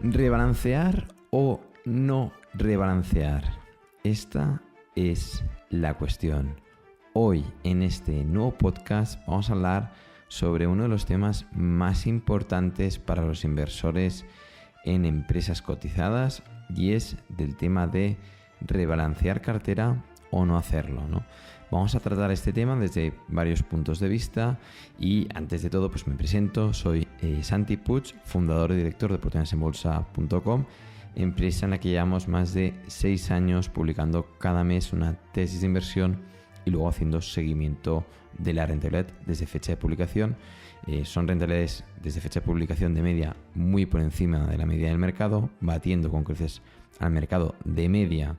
¿Rebalancear o no rebalancear? Esta es la cuestión. Hoy en este nuevo podcast vamos a hablar sobre uno de los temas más importantes para los inversores en empresas cotizadas y es del tema de rebalancear cartera o no hacerlo, ¿no? Vamos a tratar este tema desde varios puntos de vista y antes de todo pues me presento, soy Santi Puig, fundador y director de oportunidadesenbolsa.com, empresa en la que llevamos más de 6 años publicando cada mes una tesis de inversión y luego haciendo seguimiento de la rentabilidad desde fecha de publicación. Son rentabilidades desde fecha de publicación de media muy por encima de la media del mercado, batiendo con creces al mercado de media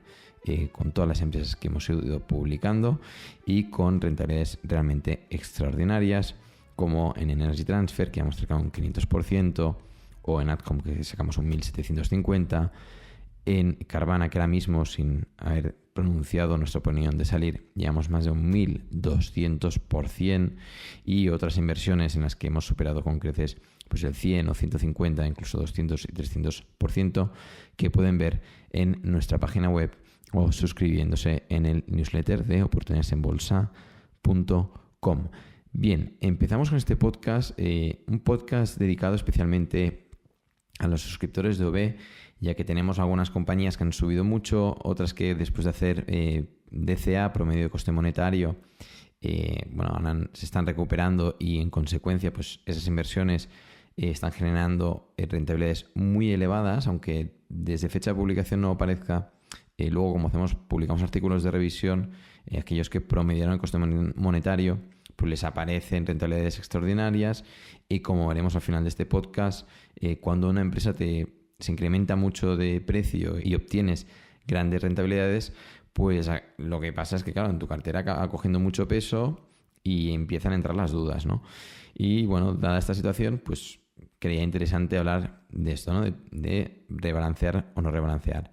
con todas las empresas que hemos ido publicando y con rentabilidades realmente extraordinarias como en Energy Transfer, que hemos sacado un 500%, o en Adcom, que sacamos un 1.750%, en Carvana, que ahora mismo, sin haber pronunciado nuestra opinión de salir, llevamos más de un 1.200%, y otras inversiones en las que hemos superado con creces pues el 100 o 150, incluso 200 y 300%, que pueden ver en nuestra página web o suscribiéndose en el newsletter de oportunidadesenbolsa.com. Bien, empezamos con este podcast, un podcast dedicado especialmente a los suscriptores de OB, ya que tenemos algunas compañías que han subido mucho, otras que después de hacer DCA, promedio de coste monetario, ahora se están recuperando y en consecuencia pues esas inversiones están generando rentabilidades muy elevadas, aunque desde fecha de publicación no parezca. Luego, como publicamos artículos de revisión, aquellos que promediaron el coste monetario, pues les aparecen rentabilidades extraordinarias, y como veremos al final de este podcast, cuando una empresa se incrementa mucho de precio y obtienes grandes rentabilidades, pues lo que pasa es que, claro, en tu cartera acaba cogiendo mucho peso y empiezan a entrar las dudas, ¿no? Y bueno, dada esta situación, pues creía interesante hablar de esto, ¿no? De rebalancear o no rebalancear.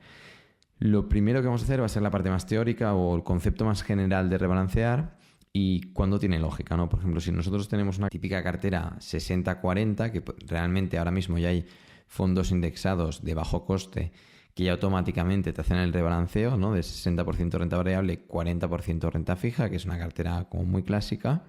Lo primero que vamos a hacer va a ser la parte más teórica o el concepto más general de rebalancear y cuándo tiene lógica, ¿no? Por ejemplo, si nosotros tenemos una típica cartera 60-40, que realmente ahora mismo ya hay fondos indexados de bajo coste que ya automáticamente te hacen el rebalanceo, ¿no? De 60% renta variable, 40% renta fija, que es una cartera como muy clásica,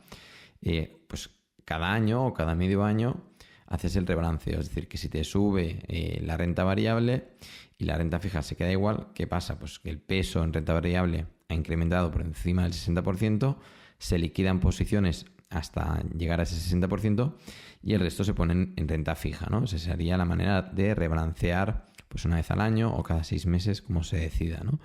pues cada año o cada medio año haces el rebalanceo. Es decir, que si te sube la renta variable y la renta fija se queda igual, ¿qué pasa? Pues que el peso en renta variable ha incrementado por encima del 60%, se liquidan posiciones hasta llegar a ese 60% y el resto se ponen en renta fija, ¿no? Esa sería la manera de rebalancear pues una vez al año o cada 6 meses, como se decida, ¿no?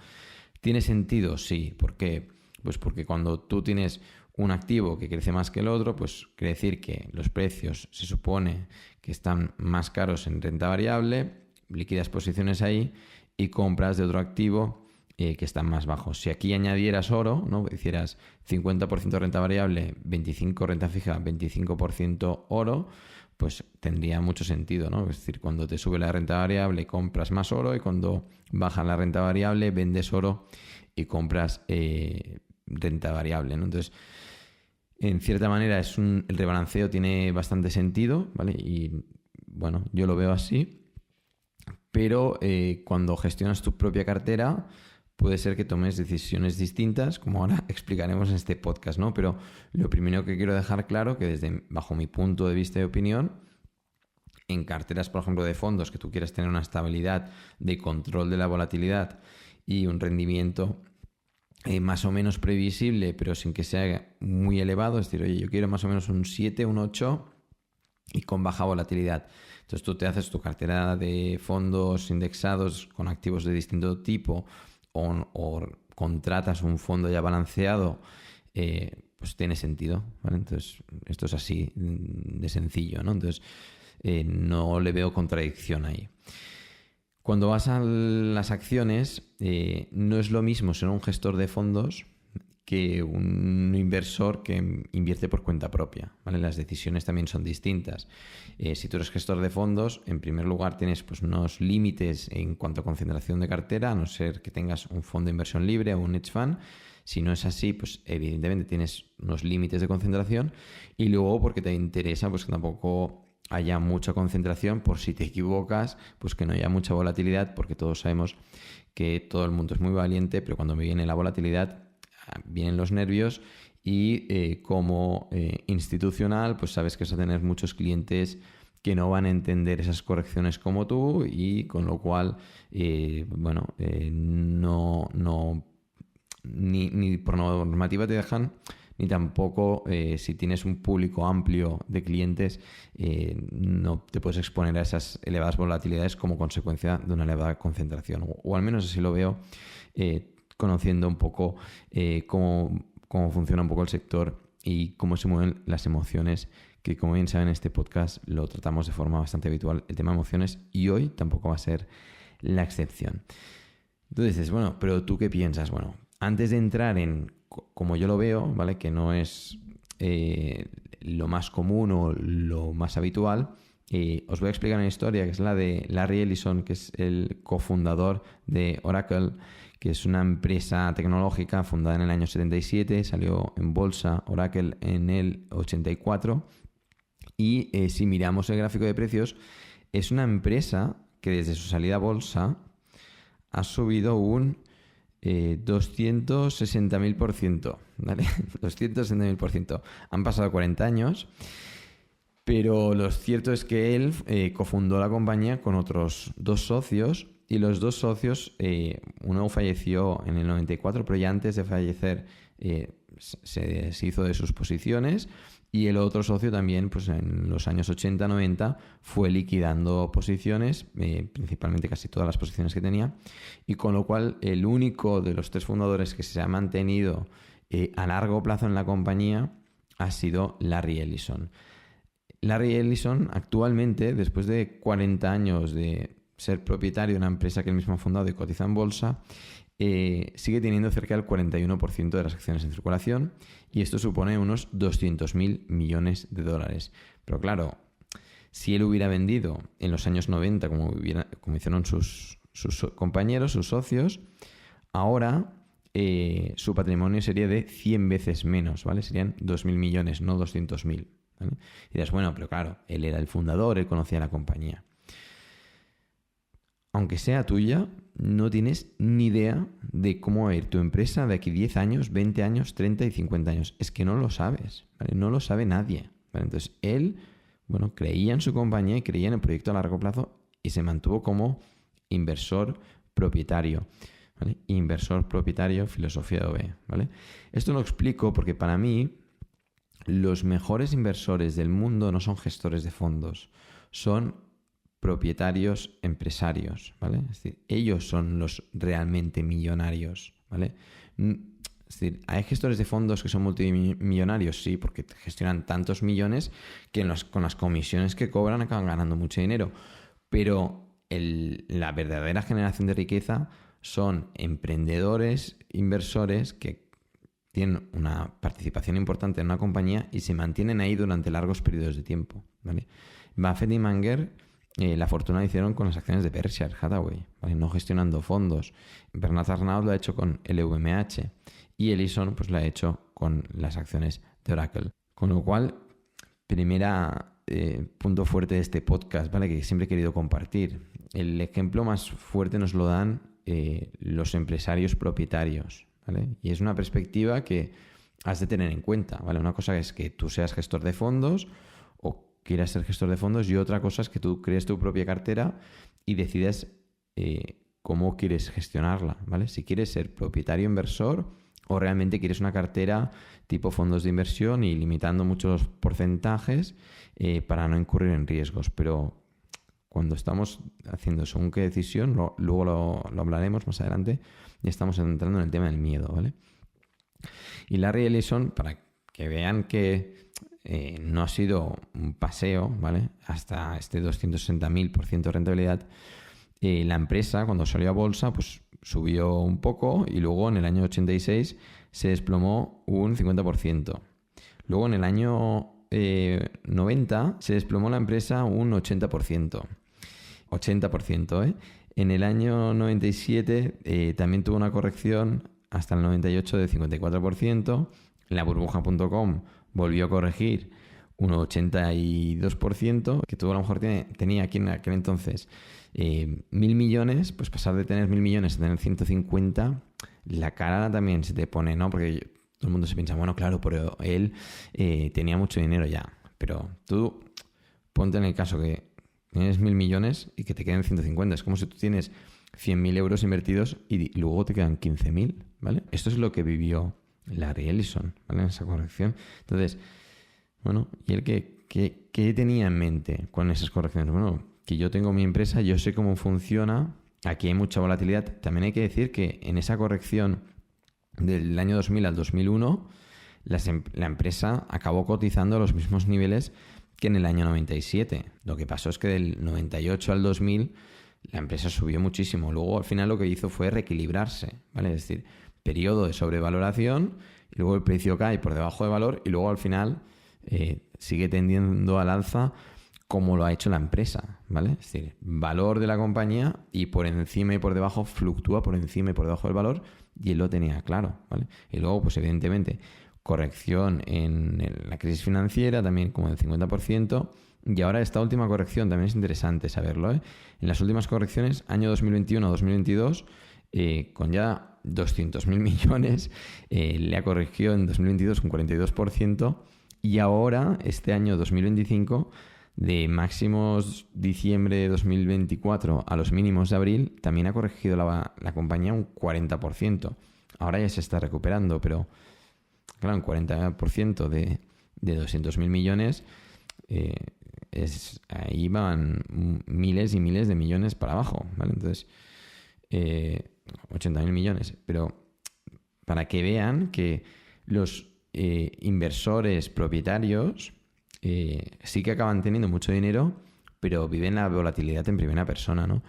¿Tiene sentido? Sí. ¿Por qué? Pues porque cuando tú tienes un activo que crece más que el otro, pues quiere decir que los precios se supone que están más caros en renta variable, liquidas posiciones ahí y compras de otro activo que están más bajos. Si aquí añadieras oro, ¿no? Hicieras 50% renta variable, 25% renta fija, 25% oro, pues tendría mucho sentido, ¿no? Es decir, cuando te sube la renta variable compras más oro, y cuando baja la renta variable vendes oro y compras renta variable, ¿no? Entonces, en cierta manera el rebalanceo tiene bastante sentido, ¿vale? Y bueno, yo lo veo así, pero cuando gestionas tu propia cartera puede ser que tomes decisiones distintas, como ahora explicaremos en este podcast, ¿no? Pero lo primero que quiero dejar claro, que bajo mi punto de vista y opinión, en carteras, por ejemplo, de fondos, que tú quieras tener una estabilidad de control de la volatilidad y un rendimiento más o menos previsible, pero sin que sea muy elevado, es decir, oye, yo quiero más o menos un 7, un 8 y con baja volatilidad. Entonces tú te haces tu cartera de fondos indexados con activos de distinto tipo o contratas un fondo ya balanceado, pues tiene sentido, ¿vale? Entonces esto es así de sencillo, ¿no? Entonces no le veo contradicción ahí. Cuando vas a las acciones, no es lo mismo ser un gestor de fondos que un inversor que invierte por cuenta propia, ¿vale? Las decisiones también son distintas. Si tú eres gestor de fondos, en primer lugar tienes pues unos límites en cuanto a concentración de cartera, a no ser que tengas un fondo de inversión libre o un hedge fund. Si no es así, pues evidentemente tienes unos límites de concentración, y luego porque te interesa pues que tampoco haya mucha concentración, por si te equivocas, pues que no haya mucha volatilidad, porque todos sabemos que todo el mundo es muy valiente, pero cuando viene la volatilidad vienen los nervios y como institucional, pues sabes que vas a tener muchos clientes que no van a entender esas correcciones como tú y con lo cual, ni por normativa te dejan, ni tampoco si tienes un público amplio de clientes, no te puedes exponer a esas elevadas volatilidades como consecuencia de una elevada concentración. O al menos así lo veo, conociendo un poco cómo funciona un poco el sector y cómo se mueven las emociones, que como bien saben en este podcast lo tratamos de forma bastante habitual, el tema de emociones, y hoy tampoco va a ser la excepción. Entonces dices, bueno, pero ¿tú qué piensas? Bueno, antes de entrar en como yo lo veo, ¿vale? Que no es lo más común o lo más habitual, os voy a explicar una historia que es la de Larry Ellison, que es el cofundador de Oracle, que es una empresa tecnológica fundada en el año 77, salió en bolsa Oracle en el 84, y si miramos el gráfico de precios, es una empresa que desde su salida a bolsa ha subido un 260.000%, ¿vale? 260.000%. Han pasado 40 años, pero lo cierto es que él cofundó la compañía con otros 2 socios, y los 2 socios, uno falleció en el 94, pero ya antes de fallecer se hizo de sus posiciones, y el otro socio también, pues en los años 80-90, fue liquidando posiciones, principalmente casi todas las posiciones que tenía, y con lo cual el único de los 3 fundadores que se ha mantenido a largo plazo en la compañía ha sido Larry Ellison. Larry Ellison actualmente, después de 40 años de ser propietario de una empresa que él mismo ha fundado y cotiza en bolsa, sigue teniendo cerca del 41% de las acciones en circulación, y esto supone unos 200.000 millones de dólares. Pero claro, si él hubiera vendido en los años 90, como hicieron sus compañeros, sus socios, ahora su patrimonio sería de 100 veces menos, ¿vale? Serían 2.000 millones, no 200.000. ¿Vale? Y dirás, bueno, pero claro, él era el fundador, él conocía la compañía. Aunque sea tuya, no tienes ni idea de cómo va a ir tu empresa de aquí 10 años, 20 años, 30 y 50 años. Es que no lo sabes, ¿vale? No lo sabe nadie, ¿vale? Entonces, él, creía en su compañía y creía en el proyecto a largo plazo y se mantuvo como inversor propietario, ¿vale? Inversor propietario, filosofía de OB, ¿vale? Esto lo explico porque para mí los mejores inversores del mundo no son gestores de fondos, son propietarios empresarios, ¿vale? Es decir, ellos son los realmente millonarios, ¿vale? Es decir, hay gestores de fondos que son multimillonarios, sí, porque gestionan tantos millones que con las comisiones que cobran acaban ganando mucho dinero, pero la verdadera generación de riqueza son emprendedores, inversores que tienen una participación importante en una compañía y se mantienen ahí durante largos periodos de tiempo, ¿vale? Buffett y Munger la fortuna la hicieron con las acciones de Berkshire Hathaway, ¿vale? No gestionando fondos. Bernard Arnault lo ha hecho con LVMH y Ellison pues lo ha hecho con las acciones de Oracle. Con lo cual, punto fuerte de este podcast, ¿vale? Que siempre he querido compartir. El ejemplo más fuerte nos lo dan los empresarios propietarios, ¿vale? Y es una perspectiva que has de tener en cuenta, ¿vale? Una cosa es que tú seas gestor de fondos o quieras ser gestor de fondos, y otra cosa es que tú crees tu propia cartera y decidas cómo quieres gestionarla, ¿vale? Si quieres ser propietario inversor o realmente quieres una cartera tipo fondos de inversión y limitando muchos porcentajes para no incurrir en riesgos. Pero cuando estamos haciendo según qué decisión, luego lo hablaremos más adelante, ya estamos entrando en el tema del miedo, ¿vale? Y Larry Ellison, para que vean que no ha sido un paseo, ¿vale? Hasta este 260.000% de rentabilidad, la empresa cuando salió a bolsa pues subió un poco y luego en el año 86 se desplomó un 50%. Luego en el año 90 se desplomó la empresa un 80%. 80%, ¿eh? En el año 97 también tuvo una corrección hasta el 98 de 54%. La burbuja.com volvió a corregir un 82%, que tú a lo mejor tenía aquí en aquel entonces 1.000 millones, pues pasar de tener 1.000 millones a tener 150, la cara también se te pone, ¿no? Porque todo el mundo se piensa, bueno, claro, pero él tenía mucho dinero ya. Pero tú ponte en el caso que tienes 1.000 millones y que te queden 150. Es como si tú tienes 100.000 euros invertidos y luego te quedan 15.000, ¿vale? Esto es lo que vivió Larry Ellison, ¿vale? En esa corrección. Entonces, bueno, ¿y él qué tenía en mente con esas correcciones? Bueno, que yo tengo mi empresa, yo sé cómo funciona, aquí hay mucha volatilidad. También hay que decir que en esa corrección del año 2000 al 2001, la empresa acabó cotizando a los mismos niveles que en el año 97. Lo que pasó es que del 98 al 2000 la empresa subió muchísimo. Luego, al final, lo que hizo fue reequilibrarse, ¿vale? Es decir, periodo de sobrevaloración y luego el precio cae por debajo de valor y luego, al final, sigue tendiendo al alza como lo ha hecho la empresa, ¿vale? Es decir, valor de la compañía y por encima y por debajo fluctúa por encima y por debajo del valor y él lo tenía claro, ¿vale? Y luego, pues evidentemente, corrección en la crisis financiera también como del 50%. Y ahora esta última corrección también es interesante saberlo, ¿eh? En las últimas correcciones, año 2021-2022, con ya 200.000 millones, le ha corregido en 2022 un 42%. Y ahora, este año 2025, de máximos diciembre de 2024 a los mínimos de abril, también ha corregido la compañía un 40%. Ahora ya se está recuperando, pero claro, un 40% de 200.000 millones, ahí van miles y miles de millones para abajo, ¿vale? Entonces, 80.000 millones. Pero para que vean que los inversores propietarios sí que acaban teniendo mucho dinero, pero viven la volatilidad en primera persona, ¿no?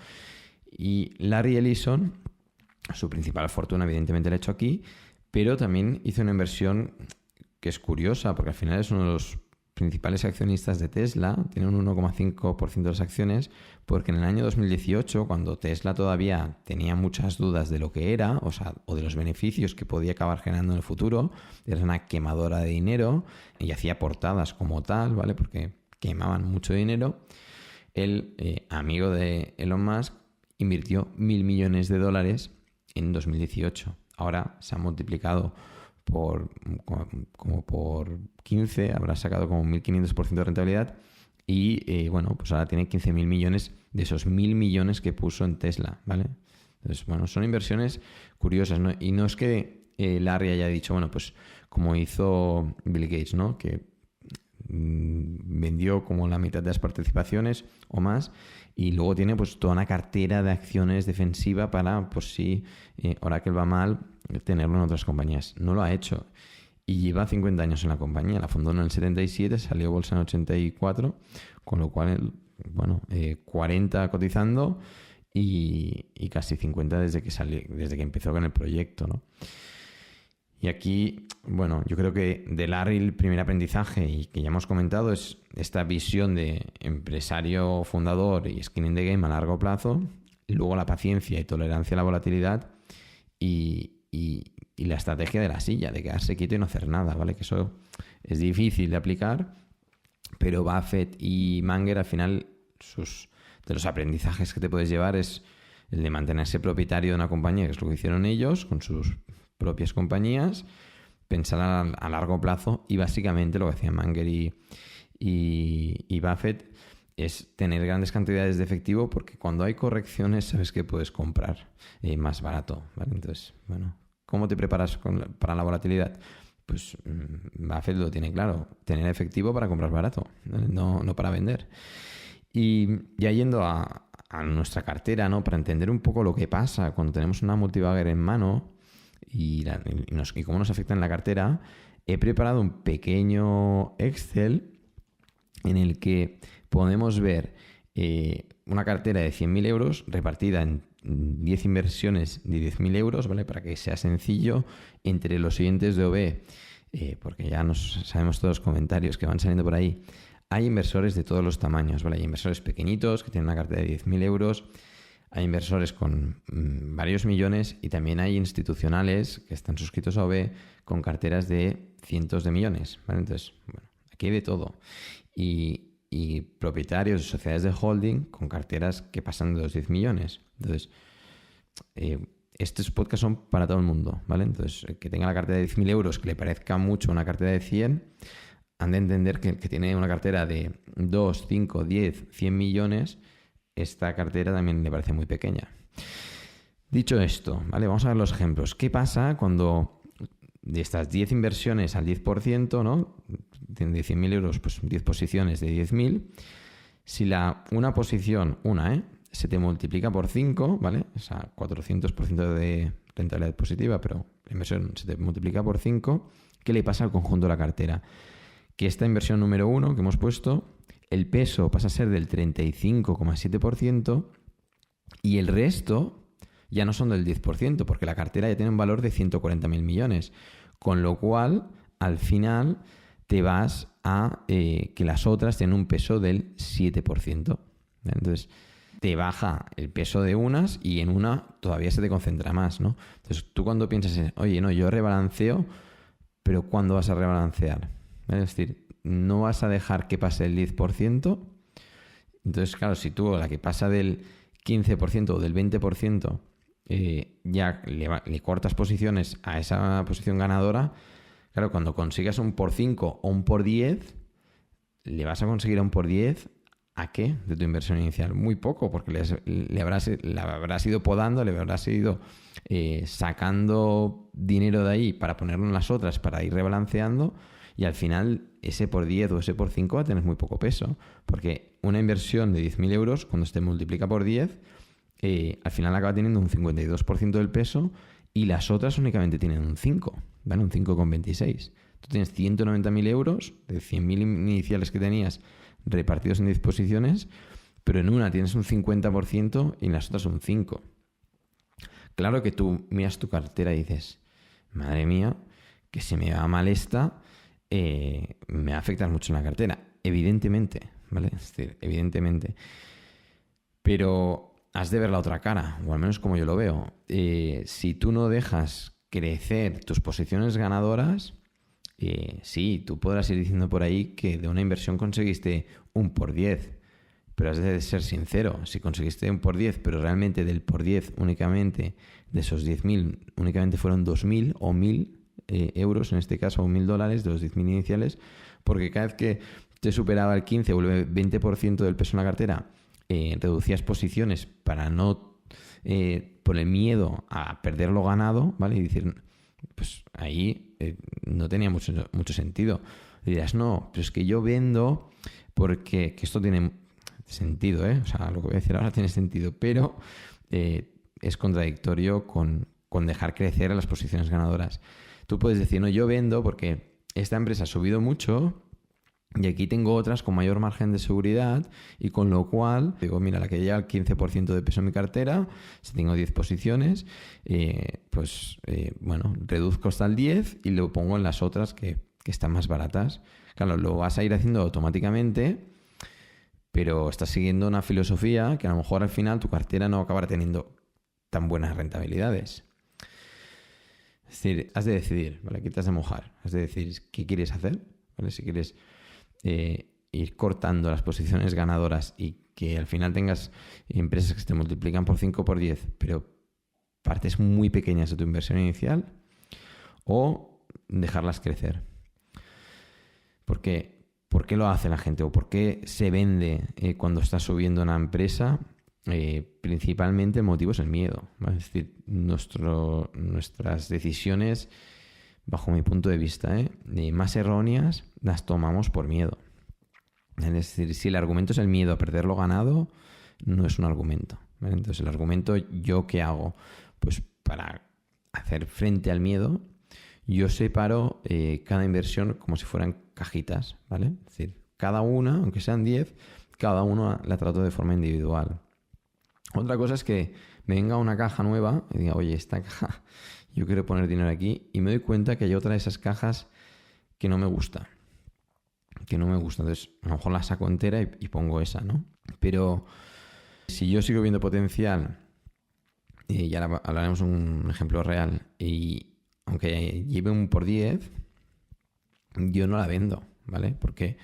Y Larry Ellison, su principal fortuna evidentemente la ha hecho aquí, pero también hizo una inversión que es curiosa, porque al final es uno de los principales accionistas de Tesla, tiene un 1,5% de las acciones, porque en el año 2018, cuando Tesla todavía tenía muchas dudas de lo que era, o de los beneficios que podía acabar generando en el futuro, era una quemadora de dinero y hacía portadas como tal, ¿vale? Porque quemaban mucho dinero. Él, amigo de Elon Musk, invirtió $1.000 millones en 2018. Ahora se ha multiplicado como por 15, habrá sacado como 1.500% de rentabilidad y bueno, pues ahora tiene 15.000 millones de esos 1.000 millones que puso en Tesla, ¿vale? Entonces, bueno, son inversiones curiosas, ¿no? Y no es que Larry haya dicho, bueno, pues como hizo Bill Gates, ¿no? Que vendió como la mitad de las participaciones o más y luego tiene pues toda una cartera de acciones defensiva para, pues si Oracle va mal, tenerlo en otras compañías. No lo ha hecho y lleva 50 años en la compañía. La fundó en el 77, salió bolsa en el 84, con lo cual, bueno, 40 cotizando y casi 50 desde que empezó con el proyecto, ¿no? Y aquí, bueno, yo creo que de Larry el primer aprendizaje, y que ya hemos comentado, es esta visión de empresario fundador y skin in the game a largo plazo, y luego la paciencia y tolerancia a la volatilidad y la estrategia de la silla, de quedarse quieto y no hacer nada, ¿vale? Que eso es difícil de aplicar, pero Buffett y Munger al final de los aprendizajes que te puedes llevar es el de mantenerse propietario de una compañía, que es lo que hicieron ellos con sus propias compañías, pensar a largo plazo y básicamente lo que hacían Munger y Buffett es tener grandes cantidades de efectivo porque cuando hay correcciones sabes que puedes comprar más barato, ¿vale? Entonces, bueno, ¿cómo te preparas para la volatilidad? Pues Buffett lo tiene claro, tener efectivo para comprar barato, ¿vale? No para vender. Y ya yendo a nuestra cartera, ¿no? Para entender un poco lo que pasa cuando tenemos una multibagger en mano y cómo nos afecta en la cartera, he preparado un pequeño Excel en el que podemos ver una cartera de 100.000 euros repartida en 10 inversiones de 10.000 euros, ¿vale? Para que sea sencillo entre los siguientes de OB, porque ya sabemos todos los comentarios que van saliendo por ahí. Hay inversores de todos los tamaños, ¿vale? Hay inversores pequeñitos que tienen una cartera de 10.000 euros, hay inversores con varios millones y también hay institucionales que están suscritos a OB con carteras de cientos de millones, ¿vale? Entonces, bueno, aquí hay de todo. Y propietarios de sociedades de holding con carteras que pasan de los 10 millones. Entonces, estos podcasts son para todo el mundo, ¿vale? Entonces, el que tenga la cartera de 10.000 euros, que le parezca mucho una cartera de 100, han de entender que el que tiene una cartera de 2, 5, 10, 100 millones, esta cartera también le parece muy pequeña. Dicho esto, ¿vale? Vamos a ver los ejemplos. ¿Qué pasa cuando de estas 10 inversiones al 10%, ¿no? De 100.000 euros, pues 10 posiciones de 10.000. Si una posición, se te multiplica por 5, ¿vale? O sea, 400% de rentabilidad positiva, pero la inversión se te multiplica por 5, ¿qué le pasa al conjunto de la cartera? Que esta inversión número 1 que hemos puesto, el peso pasa a ser del 35,7% y el resto ya no son del 10%, porque la cartera ya tiene un valor de 140.000 millones. Con lo cual, al final, te vas a que las otras tienen un peso del 7%. Entonces, te baja el peso de unas y en una todavía se te concentra más, ¿no? Entonces, tú cuando piensas en, oye, no, yo rebalanceo, pero ¿cuándo vas a rebalancear? Es decir, no vas a dejar que pase el 10%. Entonces, claro, si tú la que pasa del 15% o del 20%, ya le cortas posiciones a esa posición ganadora, claro, cuando consigas un por 5 o un por 10, le vas a conseguir un por 10 ¿a qué? De tu inversión inicial. Muy poco, porque la habrás ido podando, le habrás ido sacando dinero de ahí para ponerlo en las otras, para ir rebalanceando, y al final ese por 10 o ese por 5 va a tener muy poco peso, porque una inversión de 10.000 euros, cuando se te multiplica por 10, al final acaba teniendo un 52% del peso y las otras únicamente tienen un 5, ¿vale? Un 5,26. Tú tienes 190.000 euros de 100.000 iniciales que tenías repartidos en 10 posiciones, pero en una tienes un 50% y en las otras un 5%. Claro que tú miras tu cartera y dices, madre mía, que si me va mal esta, me va a afectar mucho en la cartera. Evidentemente, ¿vale? Es decir, evidentemente. Pero has de ver la otra cara, o al menos como yo lo veo. Si tú no dejas crecer tus posiciones ganadoras, sí, tú podrás ir diciendo por ahí que de una inversión conseguiste un por 10, pero has de ser sincero. Si conseguiste un por 10, pero realmente del por 10 únicamente, de esos 10.000, únicamente fueron 2.000 o 1.000 euros, en este caso, o 1.000 dólares de los 10.000 iniciales, porque cada vez que te superaba el 15 o el 20% del peso en la cartera, reducías posiciones para no, por el miedo a perder lo ganado, ¿vale? Y decir, pues ahí no tenía mucho sentido. Y dirás, no, pero es que yo vendo porque que esto tiene sentido, ¿eh? O sea, lo que voy a decir ahora tiene sentido, pero es contradictorio con dejar crecer a las posiciones ganadoras. Tú puedes decir, no, yo vendo porque esta empresa ha subido mucho y aquí tengo otras con mayor margen de seguridad, y con lo cual digo, mira, la que lleva el 15% de peso en mi cartera, si tengo 10 posiciones, reduzco hasta el 10 y lo pongo en las otras que están más baratas. Claro, lo vas a ir haciendo automáticamente, pero estás siguiendo una filosofía que a lo mejor al final tu cartera no acabará teniendo tan buenas rentabilidades. Es decir, has de decidir, ¿vale? Aquí te has de mojar, has de decir qué quieres hacer, ¿vale? Si quieres ir cortando las posiciones ganadoras y que al final tengas empresas que se te multiplican por 5 o por 10, pero partes muy pequeñas de tu inversión inicial, o dejarlas crecer. ¿Por qué lo hace la gente? ¿O por qué se vende cuando está subiendo una empresa? Principalmente el motivo es el miedo, ¿vale? Es decir, nuestras decisiones, bajo mi punto de vista, más erróneas, las tomamos por miedo. Es decir, si el argumento es el miedo a perder lo ganado, no es un argumento, ¿vale? Entonces, el argumento, ¿yo qué hago? Pues para hacer frente al miedo, yo separo cada inversión como si fueran cajitas, ¿vale? Es decir, cada una, aunque sean 10, cada una la trato de forma individual. Otra cosa es que me venga una caja nueva y diga, oye, esta caja, yo quiero poner dinero aquí, y me doy cuenta que hay otra de esas cajas que no me gusta. Entonces, a lo mejor la saco entera y pongo esa, ¿no? Pero si yo sigo viendo potencial, y ahora hablaremos un ejemplo real, y aunque lleve un por 10, yo no la vendo. ¿vale? Porque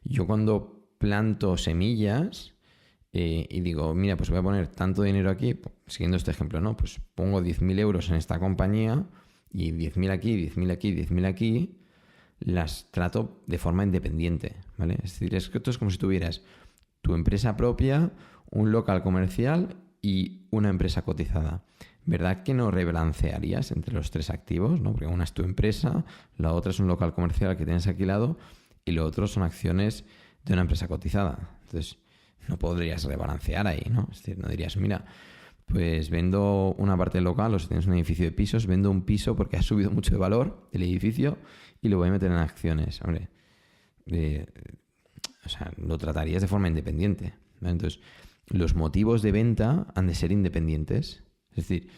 yo cuando planto semillas y digo, mira, pues voy a poner tanto dinero aquí, siguiendo este ejemplo, ¿no? Pues pongo 10.000 euros en esta compañía y 10.000 aquí, 10.000 aquí, 10.000 aquí, las trato de forma independiente, ¿vale? Es decir, es que esto es como si tuvieras tu empresa propia, un local comercial y una empresa cotizada. ¿Verdad que no rebalancearías entre los tres activos, ¿no? Porque una es tu empresa, la otra es un local comercial que tienes alquilado y lo otro son acciones de una empresa cotizada. Entonces, no podrías rebalancear ahí, ¿no? Es decir, no dirías, mira, pues vendo una parte del local, o si tienes un edificio de pisos, vendo un piso porque ha subido mucho de valor el edificio y lo voy a meter en acciones. Hombre, o sea, lo tratarías de forma independiente, ¿vale? Entonces, los motivos de venta han de ser independientes. Es decir,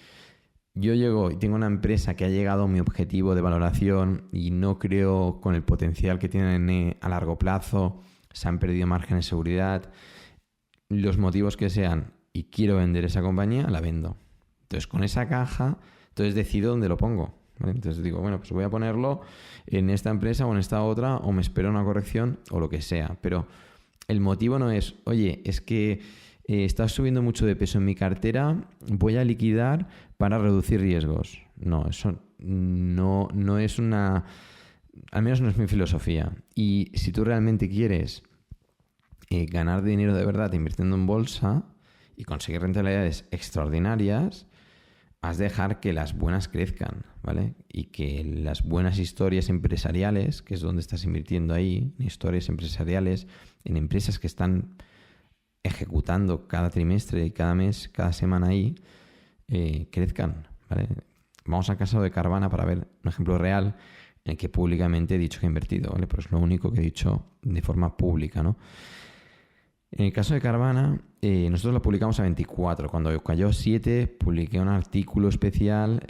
yo llego y tengo una empresa que ha llegado a mi objetivo de valoración y no creo con el potencial que tienen a largo plazo, se han perdido margen de seguridad, los motivos que sean, y quiero vender esa compañía, la vendo. Entonces, con esa caja, entonces decido dónde lo pongo, ¿vale? Entonces digo, bueno, pues voy a ponerlo en esta empresa o en esta otra, o me espero una corrección o lo que sea. Pero el motivo no es, oye, es que está subiendo mucho de peso en mi cartera, voy a liquidar para reducir riesgos. No, eso no es una... Al menos no es mi filosofía. Y si tú realmente quieres ganar dinero de verdad invirtiendo en bolsa y conseguir rentabilidades extraordinarias, has de dejar que las buenas crezcan, ¿vale? Y que las buenas historias empresariales, que es donde estás invirtiendo ahí, en historias empresariales, en empresas que están ejecutando cada trimestre y cada mes, cada semana ahí, crezcan, ¿vale? Vamos al caso de Carvana para ver un ejemplo real en el que públicamente he dicho que he invertido, ¿vale? Pero es lo único que he dicho de forma pública, ¿no? En el caso de Carvana, nosotros lo publicamos a 24. Cuando cayó a 7, publiqué un artículo especial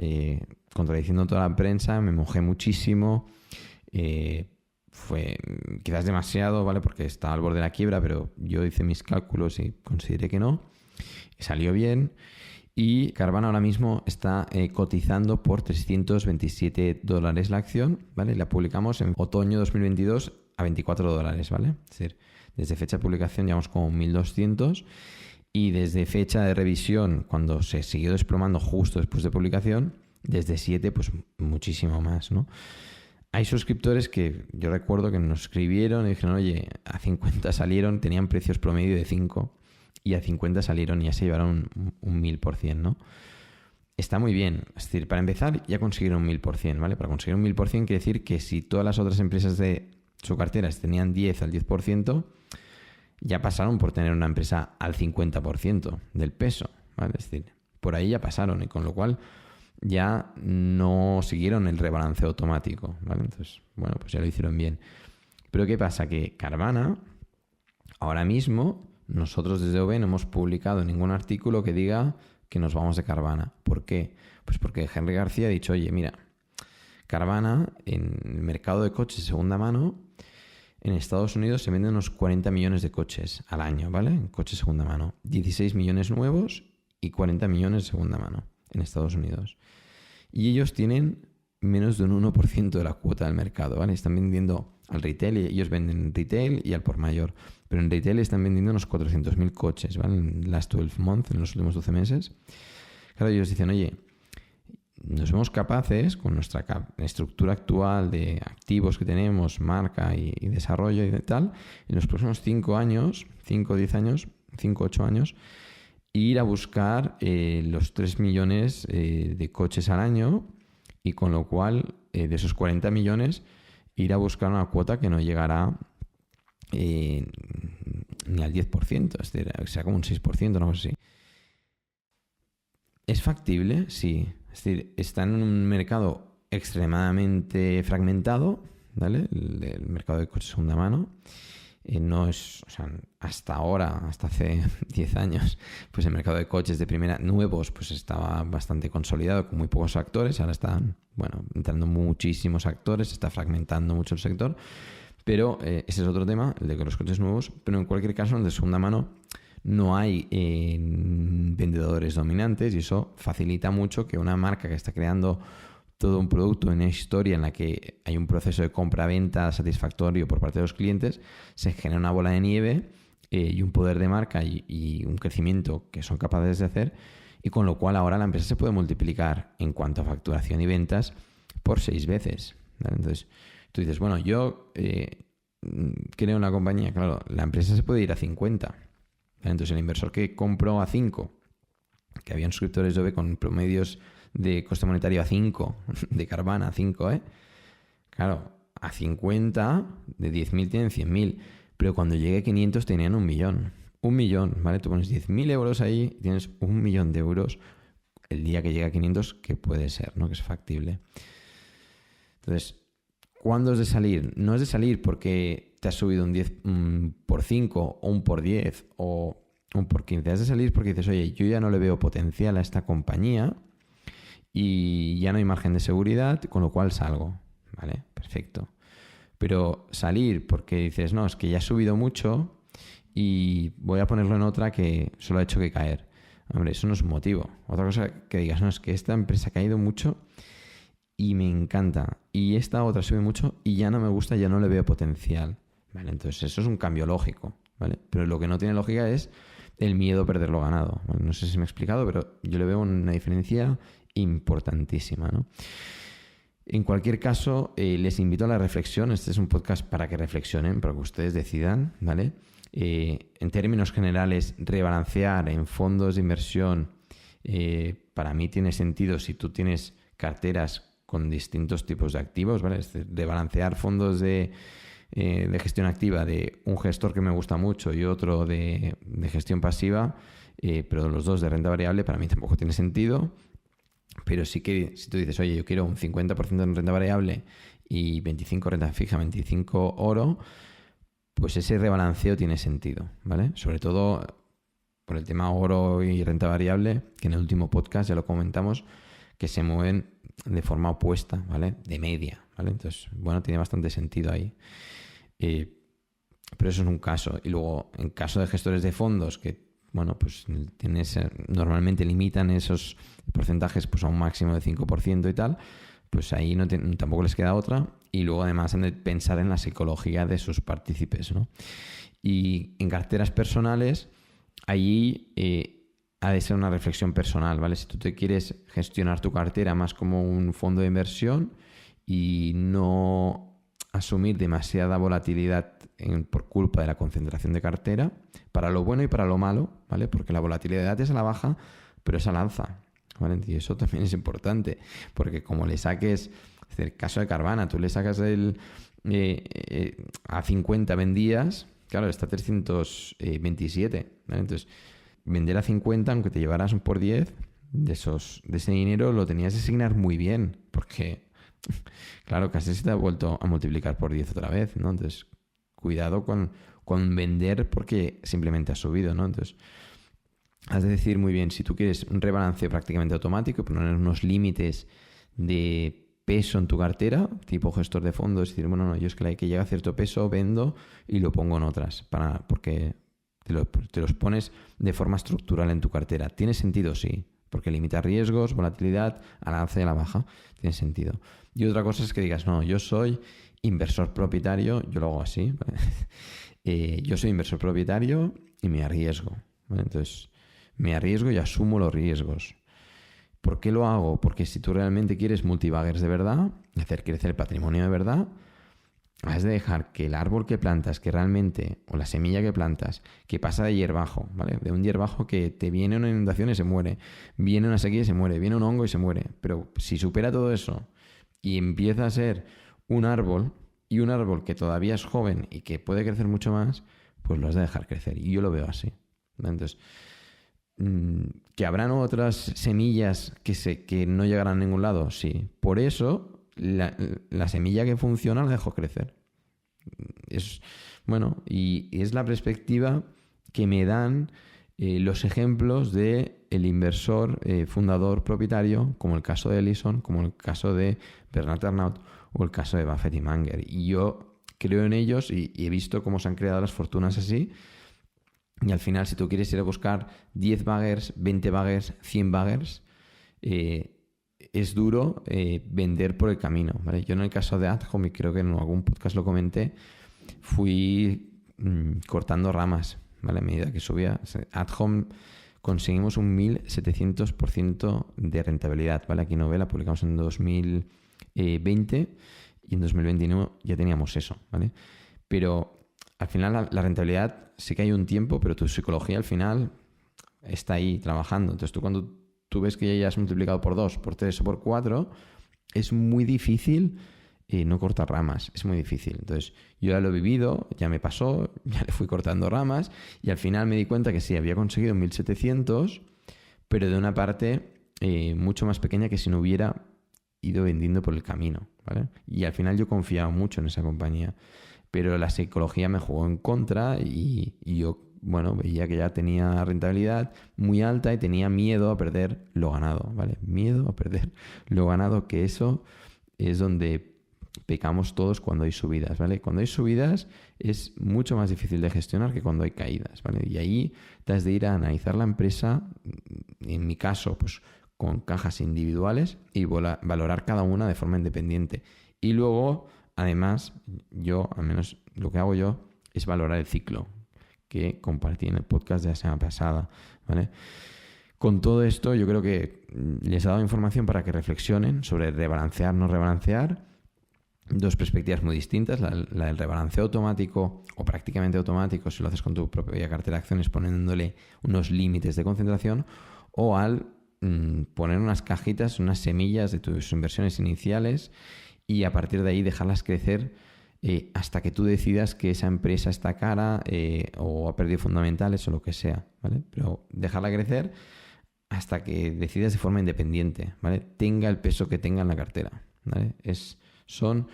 contradiciendo toda la prensa, me mojé muchísimo. Fue quizás demasiado, ¿vale? Porque estaba al borde de la quiebra, pero yo hice mis cálculos y consideré que no. Salió bien. Y Carvana ahora mismo está cotizando por $327 la acción, ¿vale? La publicamos en otoño 2022 a $24, ¿vale? Es decir, desde fecha de publicación llevamos como 1.200 y desde fecha de revisión, cuando se siguió desplomando justo después de publicación, desde 7, pues muchísimo más, ¿no? Hay suscriptores que yo recuerdo que nos escribieron y dijeron, oye, a 50 salieron, tenían precios promedio de 5 y a 50 salieron y ya se llevaron un 1.000%, ¿no? Está muy bien. Es decir, para empezar ya consiguieron un 1.000%, ¿vale? Para conseguir un 1.000% quiere decir que si todas las otras empresas de su cartera tenían 10 al 10%, ya pasaron por tener una empresa al 50% del peso, ¿vale? Es decir, por ahí ya pasaron y con lo cual ya no siguieron el rebalanceo automático, ¿vale? Entonces, bueno, pues ya lo hicieron bien. Pero ¿qué pasa? Que Carvana, ahora mismo, nosotros desde OB no hemos publicado ningún artículo que diga que nos vamos de Carvana. ¿Por qué? Pues porque Henry García ha dicho, oye, mira, Carvana en el mercado de coches de segunda mano, en Estados Unidos se venden unos 40 millones de coches al año, ¿vale? En coches de segunda mano. 16 millones nuevos y 40 millones de segunda mano en Estados Unidos. Y ellos tienen menos de un 1% de la cuota del mercado, ¿vale? Están vendiendo al retail y ellos venden en retail y al por mayor. Pero en retail están vendiendo unos 400.000 coches, ¿vale? En last 12 months, en los últimos 12 meses. Claro, ellos dicen, oye, nos vemos capaces, con nuestra estructura actual de activos que tenemos, marca y desarrollo y tal, en los próximos 5 años, 5 o 10 años, 5 o 8 años, ir a buscar los 3 millones de coches al año y con lo cual, de esos 40 millones, ir a buscar una cuota que no llegará ni al 10%, es decir, sea como un 6%, una cosa así. ¿Es factible? Sí. Es decir, está en un mercado extremadamente fragmentado, ¿vale? El mercado de coches de segunda mano. No es, o sea, hasta ahora, hasta hace 10 años, pues el mercado de coches de primera nuevos pues estaba bastante consolidado con muy pocos actores. Ahora están, bueno, entrando muchísimos actores, se está fragmentando mucho el sector. Pero ese es otro tema, el de los coches nuevos. Pero en cualquier caso, en de segunda mano no hay vendedores dominantes y eso facilita mucho que una marca que está creando todo un producto, una historia en la que hay un proceso de compra-venta satisfactorio por parte de los clientes, se genera una bola de nieve y un poder de marca y un crecimiento que son capaces de hacer, y con lo cual ahora la empresa se puede multiplicar en cuanto a facturación y ventas por 6 veces, ¿vale? Entonces tú dices, bueno, yo creo una compañía, claro, la empresa se puede ir a 50, ¿vale? Entonces el inversor que compró a 5, que habían suscriptores de OVE con promedios de coste monetario a 5, de Carvana a 5, claro, a 50, de 10.000 tienen 100.000, pero cuando llegue a 500 tenían 1.000.000. 1.000.000, ¿vale? Tú pones 10.000 euros ahí y tienes 1.000.000 de euros el día que llega a 500, que puede ser, ¿no? Que es factible. Entonces, ¿cuándo es de salir? No es de salir porque te has subido un 10 por 5 o un por 10 o un por 15. Has de salir porque dices, oye, yo ya no le veo potencial a esta compañía y ya no hay margen de seguridad, con lo cual salgo, ¿vale? Perfecto. Pero salir porque dices, no, es que ya ha subido mucho y voy a ponerlo en otra que solo ha hecho que caer. Hombre, eso no es un motivo. Otra cosa que digas, no, es que esta empresa ha caído mucho y me encanta, y esta otra sube mucho y ya no me gusta, ya no le veo potencial, ¿vale? Entonces eso es un cambio lógico, ¿vale? Pero lo que no tiene lógica es el miedo a perder lo ganado. Bueno, no sé si me he explicado, pero yo le veo una diferencia importantísima, ¿no? En cualquier caso, les invito a la reflexión. Este es un podcast para que reflexionen, para que ustedes decidan, ¿vale? En términos generales, rebalancear en fondos de inversión para mí tiene sentido si tú tienes carteras con distintos tipos de activos, ¿vale? Es decir, rebalancear fondos de gestión activa de un gestor que me gusta mucho y otro de gestión pasiva, pero los dos de renta variable, para mí tampoco tiene sentido. Pero sí que si tú dices, oye, yo quiero un 50% en renta variable y 25 renta fija, 25 oro, pues ese rebalanceo tiene sentido, ¿vale? Sobre todo por el tema oro y renta variable, que en el último podcast ya lo comentamos, que se mueven de forma opuesta, ¿vale? De media, ¿vale? Entonces, bueno, tiene bastante sentido ahí. Pero eso es un caso. Y luego, en caso de gestores de fondos que, bueno, pues normalmente limitan esos porcentajes pues a un máximo de 5% y tal, pues ahí tampoco les queda otra. Y luego además han de pensar en la psicología de sus partícipes, ¿no? Y en carteras personales, allí ha de ser una reflexión personal, ¿vale? Si tú te quieres gestionar tu cartera más como un fondo de inversión y no asumir demasiada volatilidad por culpa de la concentración de cartera, para lo bueno y para lo malo, ¿vale? Porque la volatilidad es a la baja, pero es al alza, ¿vale? Y eso también es importante, porque como le saques, es el caso de Carvana, tú le sacas a 50 vendías, claro, está a 327, ¿vale? Entonces, vender a 50, aunque te llevaras un por 10, de ese dinero lo tenías que asignar muy bien, porque, claro, casi se te ha vuelto a multiplicar por 10 otra vez, ¿no? Entonces, cuidado con vender porque simplemente ha subido, ¿no? Entonces, has de decir muy bien, si tú quieres un rebalanceo prácticamente automático, poner unos límites de peso en tu cartera, tipo gestor de fondos, decir, bueno, no, yo es que llega a cierto peso, vendo y lo pongo en otras, porque te los pones de forma estructural en tu cartera. ¿Tiene sentido? Sí, porque limita riesgos, volatilidad, al alza y a la baja. Tiene sentido. Y otra cosa es que digas, no, yo soy inversor propietario, yo lo hago así. Yo soy inversor propietario y me arriesgo, ¿vale? Entonces, me arriesgo y asumo los riesgos. ¿Por qué lo hago? Porque si tú realmente quieres multibaggers de verdad, hacer crecer el patrimonio de verdad, has de dejar que el árbol que plantas, que realmente, o la semilla que plantas, que pasa de hierbajo, ¿vale? De un hierbajo que te viene una inundación y se muere, viene una sequía y se muere, viene un hongo y se muere. Pero si supera todo eso y empieza a ser un árbol, y un árbol que todavía es joven y que puede crecer mucho más, pues lo has de dejar crecer. Y yo lo veo así, ¿vale? Entonces, ¿que habrán otras semillas que no llegarán a ningún lado? Sí. Por eso, la semilla que funciona la dejo crecer. Y es la perspectiva que me dan los ejemplos de el inversor, fundador, propietario, como el caso de Ellison, como el caso de Bernard Arnault o el caso de Buffett y Munger. Y yo creo en ellos y he visto cómo se han creado las fortunas así. Y al final, si tú quieres ir a buscar 10 baggers, 20 baggers, 100 baggers, es duro vender por el camino, ¿vale? Yo en el caso de Adhome, y creo que en algún podcast lo comenté, fui cortando ramas, ¿vale? A medida que subía. Adhome conseguimos un 1700% de rentabilidad, ¿vale? Aquí Novela publicamos en 2020 y en 2021 ya teníamos eso, ¿vale? Pero al final la rentabilidad sí que hay un tiempo, pero tu psicología al final está ahí trabajando. Entonces cuando tú ves que ya has multiplicado por 2, por 3 o por 4, es muy difícil no cortar ramas. Es muy difícil. Entonces yo ya lo he vivido, ya me pasó, ya le fui cortando ramas y al final me di cuenta que sí, había conseguido 1700, pero de una parte mucho más pequeña que si no hubiera ido vendiendo por el camino, ¿vale? Y al final yo confiaba mucho en esa compañía, pero la psicología me jugó en contra y yo, bueno, veía que ya tenía rentabilidad muy alta y tenía miedo a perder lo ganado, ¿vale? Miedo a perder lo ganado, que eso es donde pecamos todos cuando hay subidas, ¿vale? Cuando hay subidas es mucho más difícil de gestionar que cuando hay caídas, ¿vale? Y ahí te has de ir a analizar la empresa, en mi caso, pues con cajas individuales y valorar cada una de forma independiente. Y luego, además, yo, al menos lo que hago yo, es valorar el ciclo que compartí en el podcast de la semana pasada, ¿vale? Con todo esto, yo creo que les he dado información para que reflexionen sobre rebalancear, no rebalancear. Dos perspectivas muy distintas, la del rebalanceo automático o prácticamente automático, si lo haces con tu propia cartera de acciones poniéndole unos límites de concentración, o al poner unas cajitas, unas semillas de tus inversiones iniciales y a partir de ahí dejarlas crecer hasta que tú decidas que esa empresa está cara o ha perdido fundamentales o lo que sea, ¿vale? Pero dejarla crecer hasta que decidas de forma independiente, ¿vale? Tenga el peso que tenga en la cartera, ¿vale? Son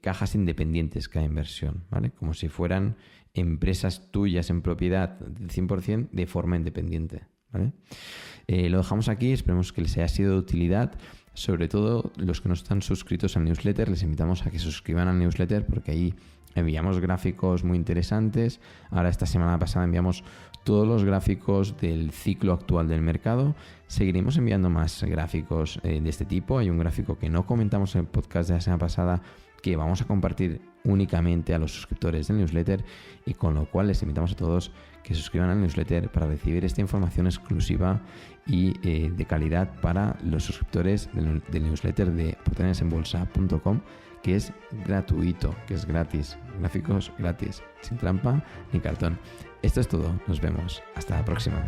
cajas independientes cada inversión, ¿vale? Como si fueran empresas tuyas en propiedad del 100% de forma independiente, ¿vale? Lo dejamos aquí, esperemos que les haya sido de utilidad. Sobre todo los que no están suscritos al newsletter, les invitamos a que se suscriban al newsletter porque ahí enviamos gráficos muy interesantes. Ahora esta semana pasada enviamos todos los gráficos del ciclo actual del mercado. Seguiremos enviando más gráficos de este tipo. Hay un gráfico que no comentamos en el podcast de la semana pasada que vamos a compartir únicamente a los suscriptores del newsletter y con lo cual les invitamos a todos que se suscriban al newsletter para recibir esta información exclusiva y de calidad para los suscriptores del newsletter de oportunidadesenbolsa.com, que es gratuito, que es gratis, gráficos gratis, sin trampa ni cartón. Esto es todo, nos vemos, hasta la próxima.